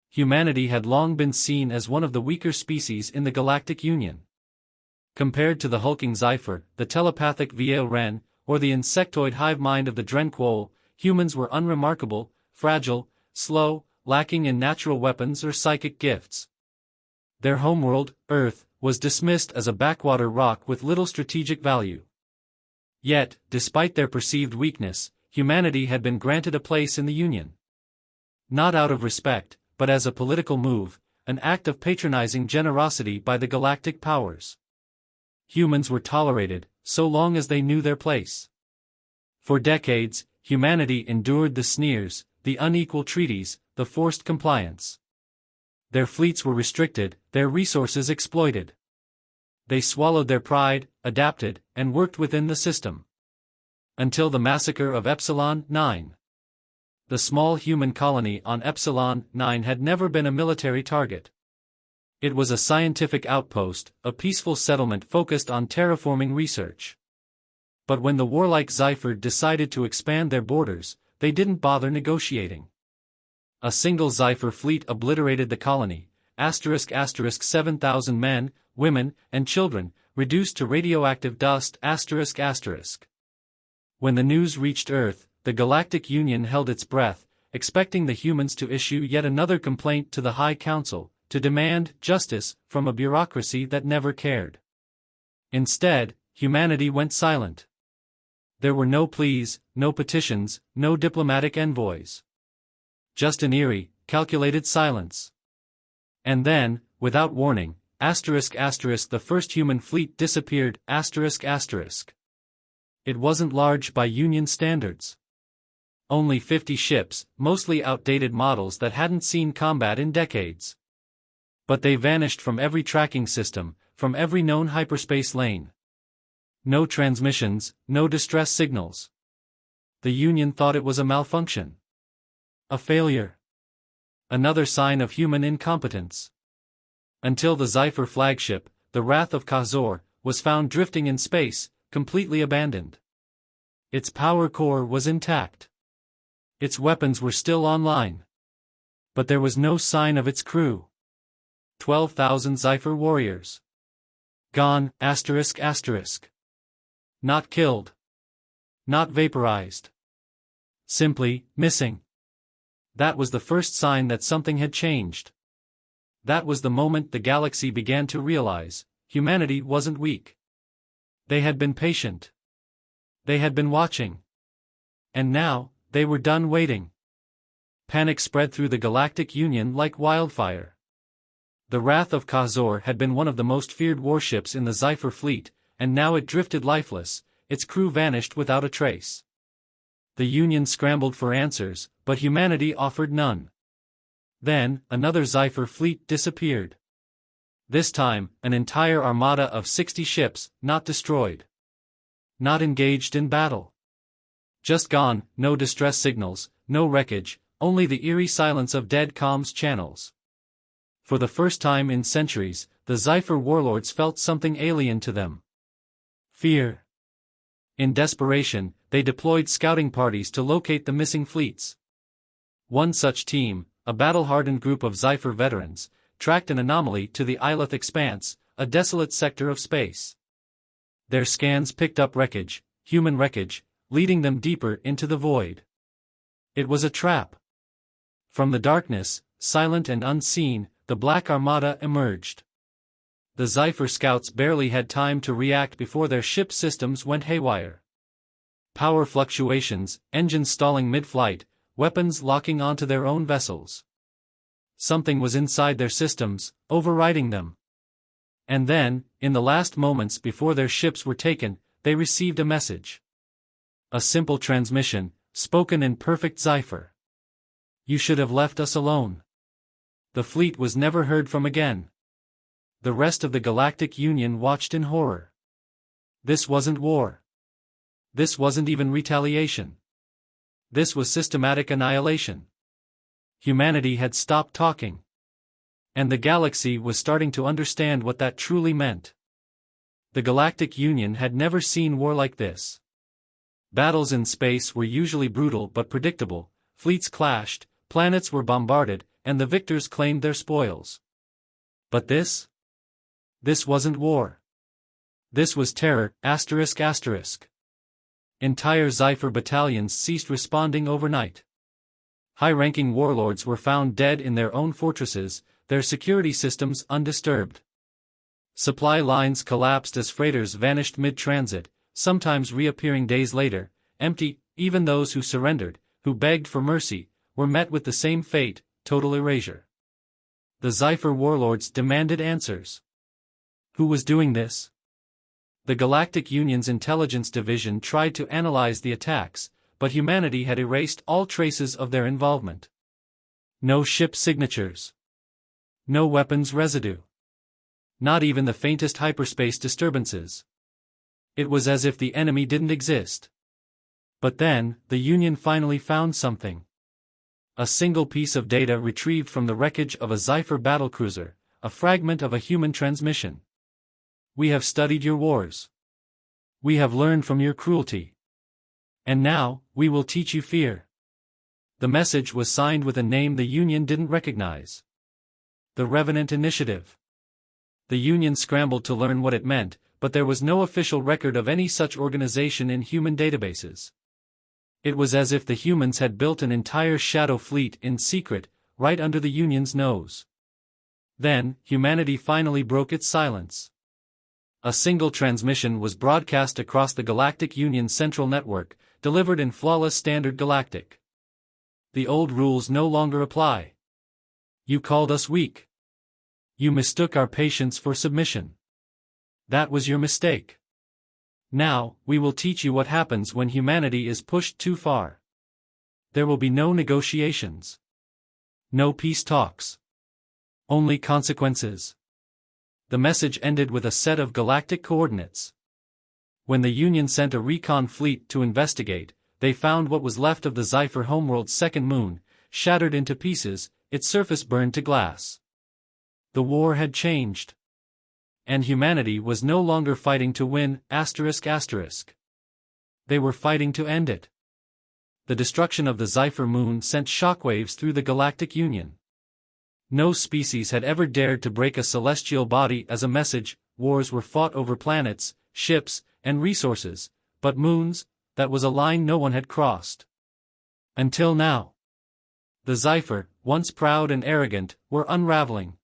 humanity had long been seen as one of the weaker species in the Galactic Union. Compared to the hulking Zephyr, the telepathic Viel Ren, or the insectoid hive mind of the Drenquol, humans were unremarkable, fragile, slow, lacking in natural weapons or psychic gifts. Their homeworld, Earth, was dismissed as a backwater rock with little strategic value. Yet, despite their perceived weakness, humanity had been granted a place in the Union. Not out of respect, but as a political move, an act of patronizing generosity by the galactic powers. Humans were tolerated, so long as they knew their place. For decades, humanity endured the sneers, the unequal treaties, the forced compliance. Their fleets were restricted, their resources exploited. They swallowed their pride, adapted, and worked within the system. Until the massacre of Epsilon 9. The small human colony on Epsilon 9 had never been a military target. It was a scientific outpost, a peaceful settlement focused on terraforming research. But when the warlike Zephyr decided to expand their borders, they didn't bother negotiating. A single Zephyr fleet obliterated the colony, *** 7,000 men, women, and children, reduced to radioactive dust ***. When the news reached Earth, the Galactic Union held its breath, expecting the humans to issue yet another complaint to the High Council, to demand justice from a bureaucracy that never cared. Instead, humanity went silent. There were no pleas, no petitions, no diplomatic envoys. Just an eerie, calculated silence. And then, without warning, ***, the first human fleet disappeared ***. It wasn't large by Union standards. Only 50 ships, mostly outdated models that hadn't seen combat in decades. But they vanished from every tracking system, from every known hyperspace lane. No transmissions, no distress signals. The Union thought it was a malfunction. A failure. Another sign of human incompetence. Until the Zephyr flagship, the Wrath of Khazor, was found drifting in space, completely abandoned. Its power core was intact. Its weapons were still online. But there was no sign of its crew. 12,000 Zephyr warriors. Gone, ***. Not killed. Not vaporized. Simply, missing. That was the first sign that something had changed. That was the moment the galaxy began to realize, humanity wasn't weak. They had been patient. They had been watching. And now, they were done waiting. Panic spread through the Galactic Union like wildfire. The Wrath of Khazor had been one of the most feared warships in the Zephyr fleet, and now it drifted lifeless, its crew vanished without a trace. The Union scrambled for answers, but humanity offered none. Then, another Zephyr fleet disappeared. This time, an entire armada of 60 ships, not destroyed. Not engaged in battle. Just gone, no distress signals, no wreckage, only the eerie silence of dead comms channels. For the first time in centuries, the Zephyr warlords felt something alien to them. Fear. In desperation, they deployed scouting parties to locate the missing fleets. One such team, a battle-hardened group of Zephyr veterans, tracked an anomaly to the Ilith Expanse, a desolate sector of space. Their scans picked up wreckage, human wreckage, leading them deeper into the void. It was a trap. From the darkness, silent and unseen, the Black Armada emerged. The Zephyr scouts barely had time to react before their ship systems went haywire. Power fluctuations, engines stalling mid-flight, weapons locking onto their own vessels. Something was inside their systems, overriding them. And then, in the last moments before their ships were taken, they received a message. A simple transmission, spoken in perfect Zephyr. "You should have left us alone." The fleet was never heard from again. The rest of the Galactic Union watched in horror. This wasn't war. This wasn't even retaliation. This was systematic annihilation. Humanity had stopped talking. And the galaxy was starting to understand what that truly meant. The Galactic Union had never seen war like this. Battles in space were usually brutal but predictable, fleets clashed, planets were bombarded, and the victors claimed their spoils. But this wasn't war. This was terror, ***. Entire Cypher battalions ceased responding overnight. High-ranking warlords were found dead in their own fortresses, their security systems undisturbed. Supply lines collapsed as freighters vanished mid-transit, sometimes reappearing days later, empty. Even those who surrendered, who begged for mercy, were met with the same fate, total erasure. The Cypher warlords demanded answers. Who was doing this? The Galactic Union's intelligence division tried to analyze the attacks, but humanity had erased all traces of their involvement. No ship signatures. No weapons residue. Not even the faintest hyperspace disturbances. It was as if the enemy didn't exist. But then, the Union finally found something. A single piece of data retrieved from the wreckage of a Cypher battlecruiser, a fragment of a human transmission. We have studied your wars. We have learned from your cruelty. And now, we will teach you fear. The message was signed with a name the Union didn't recognize. The Revenant Initiative. The Union scrambled to learn what it meant, but there was no official record of any such organization in human databases. It was as if the humans had built an entire shadow fleet in secret, right under the Union's nose. Then, humanity finally broke its silence. A single transmission was broadcast across the Galactic Union's central network, delivered in flawless standard Galactic. The old rules no longer apply. You called us weak. You mistook our patience for submission. That was your mistake. Now, we will teach you what happens when humanity is pushed too far. There will be no negotiations. No peace talks. Only consequences. The message ended with a set of galactic coordinates. When the Union sent a recon fleet to investigate, they found what was left of the Cypher homeworld's second moon, shattered into pieces, its surface burned to glass. The war had changed. And humanity was no longer fighting to win, ***. They were fighting to end it. The destruction of the Cypher moon sent shockwaves through the Galactic Union. No species had ever dared to break a celestial body as a message. Wars were fought over planets, ships, and resources, but moons, that was a line no one had crossed. Until now. The Cypher, once proud and arrogant, were unraveling.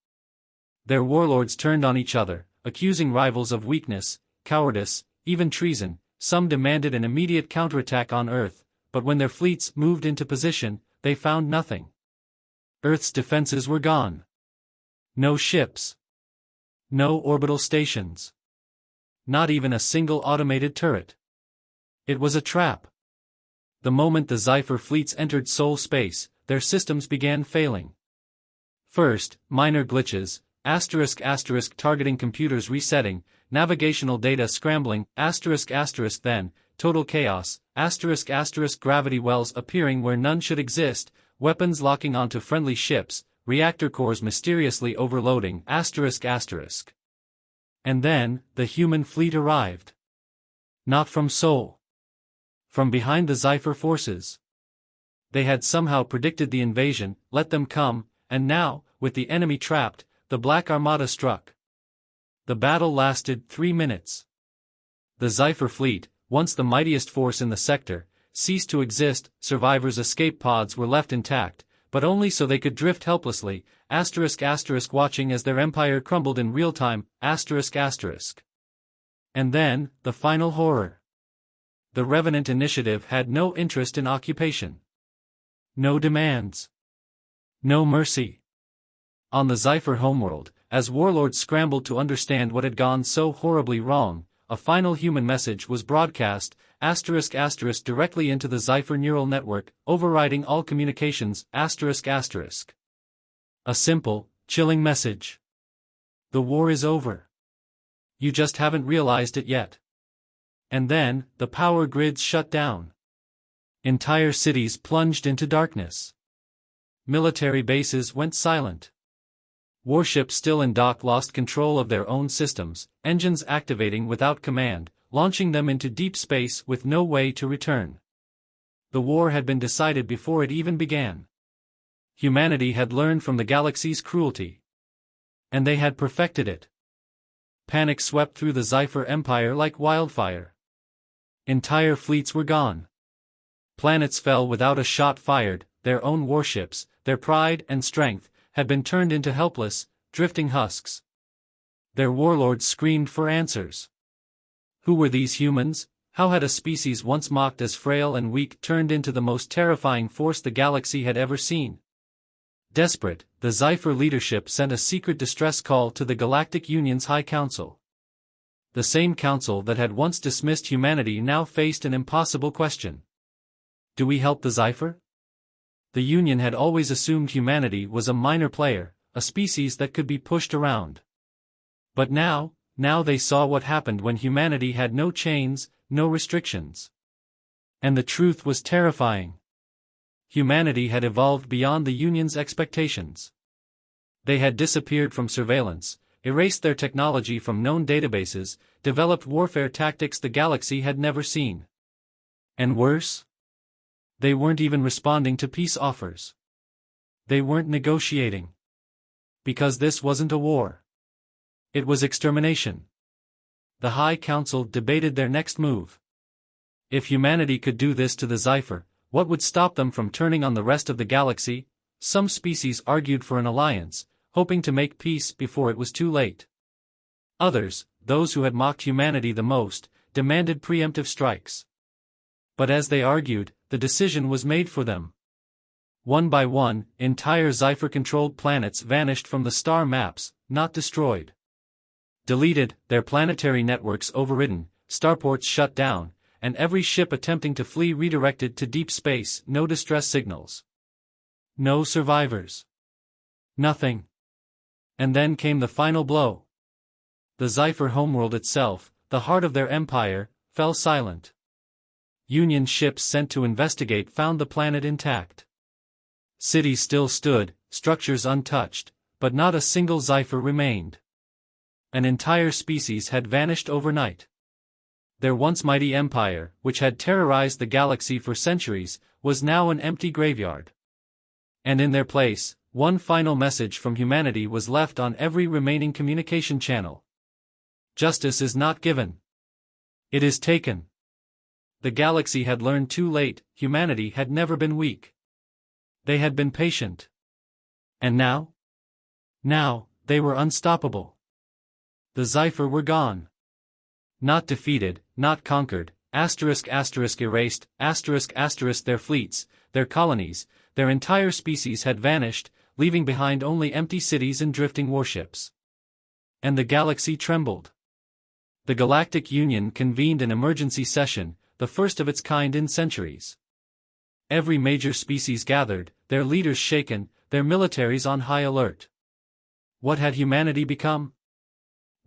Their warlords turned on each other, accusing rivals of weakness, cowardice, even treason. Some demanded an immediate counterattack on Earth, but when their fleets moved into position, they found nothing. Earth's defenses were gone. No ships. No orbital stations. Not even a single automated turret. It was a trap. The moment the Cypher fleets entered Sol space, their systems began failing. First, minor glitches, ***, targeting computers resetting, navigational data scrambling, ***, then, total chaos, ***, gravity wells appearing where none should exist, weapons locking onto friendly ships, reactor cores mysteriously overloading, ***. And then, the human fleet arrived. Not from Sol. From behind the Cypher forces. They had somehow predicted the invasion, let them come, and now, with the enemy trapped, the Black Armada struck. The battle lasted 3 minutes. The Cypher fleet, once the mightiest force in the sector, ceased to exist. Survivors' escape pods were left intact, but only so they could drift helplessly, ***, watching as their empire crumbled in real time, ***. And then, the final horror. The Revenant Initiative had no interest in occupation. No demands. No mercy. On the Cypher homeworld, as warlords scrambled to understand what had gone so horribly wrong, a final human message was broadcast, ***, directly into the Cypher neural network, overriding all communications, ***. A simple, chilling message. The war is over. You just haven't realized it yet. And then, the power grids shut down. Entire cities plunged into darkness. Military bases went silent. Warships still in dock lost control of their own systems, engines activating without command, launching them into deep space with no way to return. The war had been decided before it even began. Humanity had learned from the galaxy's cruelty. And they had perfected it. Panic swept through the Sci-Fi Empire like wildfire. Entire fleets were gone. Planets fell without a shot fired, their own warships, their pride and strength, had been turned into helpless, drifting husks. Their warlords screamed for answers. Who were these humans? How had a species once mocked as frail and weak turned into the most terrifying force the galaxy had ever seen? Desperate, the Sci-Fi leadership sent a secret distress call to the Galactic Union's High Council. The same council that had once dismissed humanity now faced an impossible question. Do we help the Sci-Fi? The Union had always assumed humanity was a minor player, a species that could be pushed around. But now they saw what happened when humanity had no chains, no restrictions. And the truth was terrifying. Humanity had evolved beyond the Union's expectations. They had disappeared from surveillance, erased their technology from known databases, developed warfare tactics the galaxy had never seen. And worse? They weren't even responding to peace offers. They weren't negotiating. Because this wasn't a war. It was extermination. The High Council debated their next move. If humanity could do this to the Sci-Fi, what would stop them from turning on the rest of the galaxy? Some species argued for an alliance, hoping to make peace before it was too late. Others, those who had mocked humanity the most, demanded preemptive strikes. But as they argued, the decision was made for them. One by one, entire Sci-Fi-controlled planets vanished from the star maps, not destroyed. Deleted, their planetary networks overridden, starports shut down, and every ship attempting to flee redirected to deep space, no distress signals. No survivors. Nothing. And then came the final blow. The Sci-Fi homeworld itself, the heart of their empire, fell silent. Union ships sent to investigate found the planet intact. Cities still stood, structures untouched, but not a single Sci-Fi remained. An entire species had vanished overnight. Their once mighty empire, which had terrorized the galaxy for centuries, was now an empty graveyard. And in their place, one final message from humanity was left on every remaining communication channel. Justice is not given. It is taken. The galaxy had learned too late, humanity had never been weak. They had been patient. And now? Now, they were unstoppable. The Sci-Fi were gone. Not defeated, not conquered, asterisk erased, asterisk their fleets, their colonies, their entire species had vanished, leaving behind only empty cities and drifting warships. And the galaxy trembled. The Galactic Union convened an emergency session, the first of its kind in centuries. Every major species gathered, their leaders shaken, their militaries on high alert. What had humanity become?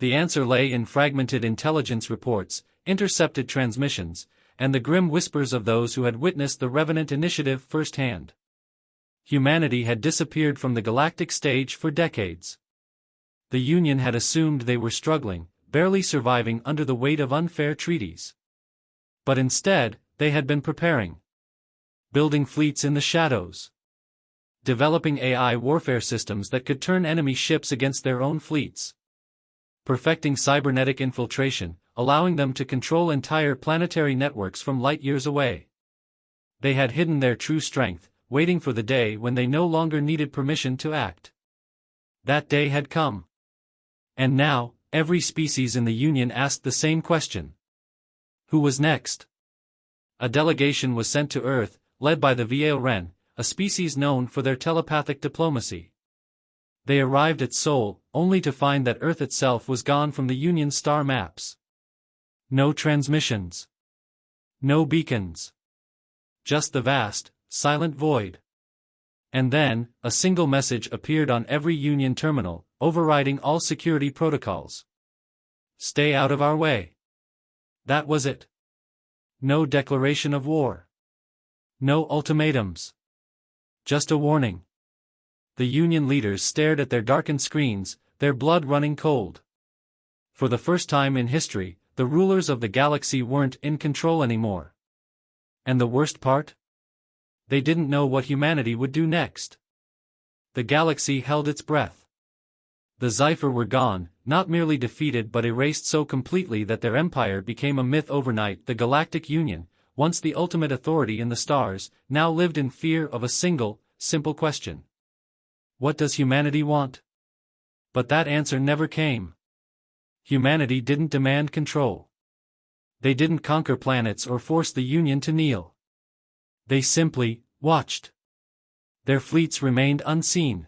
The answer lay in fragmented intelligence reports, intercepted transmissions, and the grim whispers of those who had witnessed the Revenant initiative firsthand. Humanity had disappeared from the galactic stage for decades. The Union had assumed they were struggling, barely surviving under the weight of unfair treaties. But instead, they had been preparing. Building fleets in the shadows. Developing AI warfare systems that could turn enemy ships against their own fleets. Perfecting cybernetic infiltration, allowing them to control entire planetary networks from light years away. They had hidden their true strength, waiting for the day when they no longer needed permission to act. That day had come. And now, every species in the Union asked the same question. Who was next? A delegation was sent to Earth, led by the V'Ren, a species known for their telepathic diplomacy. They arrived at Sol, only to find that Earth itself was gone from the Union star maps. No transmissions. No beacons. Just the vast, silent void. And then, a single message appeared on every Union terminal, overriding all security protocols. Stay out of our way. That was it. No declaration of war. No ultimatums. Just a warning. The Union leaders stared at their darkened screens, their blood running cold. For the first time in history, the rulers of the galaxy weren't in control anymore. And the worst part? They didn't know what humanity would do next. the galaxy held its breath. The Zephyr were gone, not merely defeated but erased so completely that their empire became a myth overnight. The Galactic Union, once the ultimate authority in the stars, now lived in fear of a single, simple question. What does humanity want? But that answer never came. Humanity didn't demand control. They didn't conquer planets or force the Union to kneel. They simply watched. Their fleets remained unseen.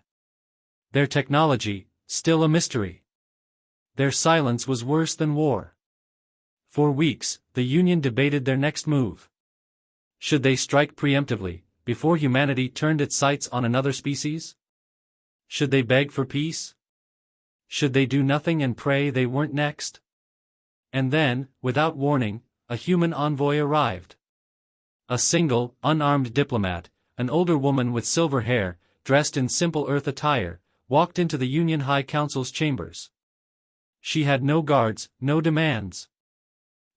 Their technology, still a mystery. Their silence was worse than war. For weeks, the Union debated their next move. Should they strike preemptively, before humanity turned its sights on another species? Should they beg for peace? Should they do nothing and pray they weren't next? And then, without warning, a human envoy arrived. A single, unarmed diplomat, an older woman with silver hair, dressed in simple Earth attire, walked into the Union High Council's chambers. She had no guards, no demands.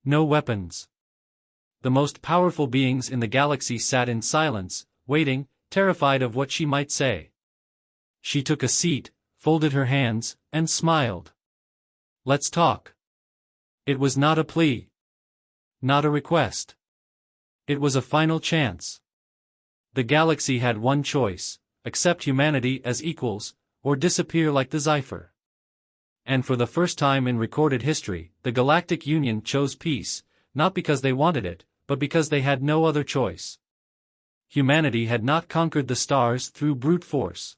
No weapons. The most powerful beings in the galaxy sat in silence, waiting, terrified of what she might say. She took a seat, folded her hands, and smiled. Let's talk. It was not a plea. Not a request. It was a final chance. The galaxy had one choice: accept humanity as equals, or disappear like the Zephyr. And for the first time in recorded history, the Galactic Union chose peace, not because they wanted it, but because they had no other choice. Humanity had not conquered the stars through brute force.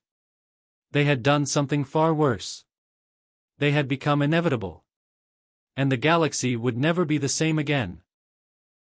They had done something far worse. They had become inevitable. And the galaxy would never be the same again.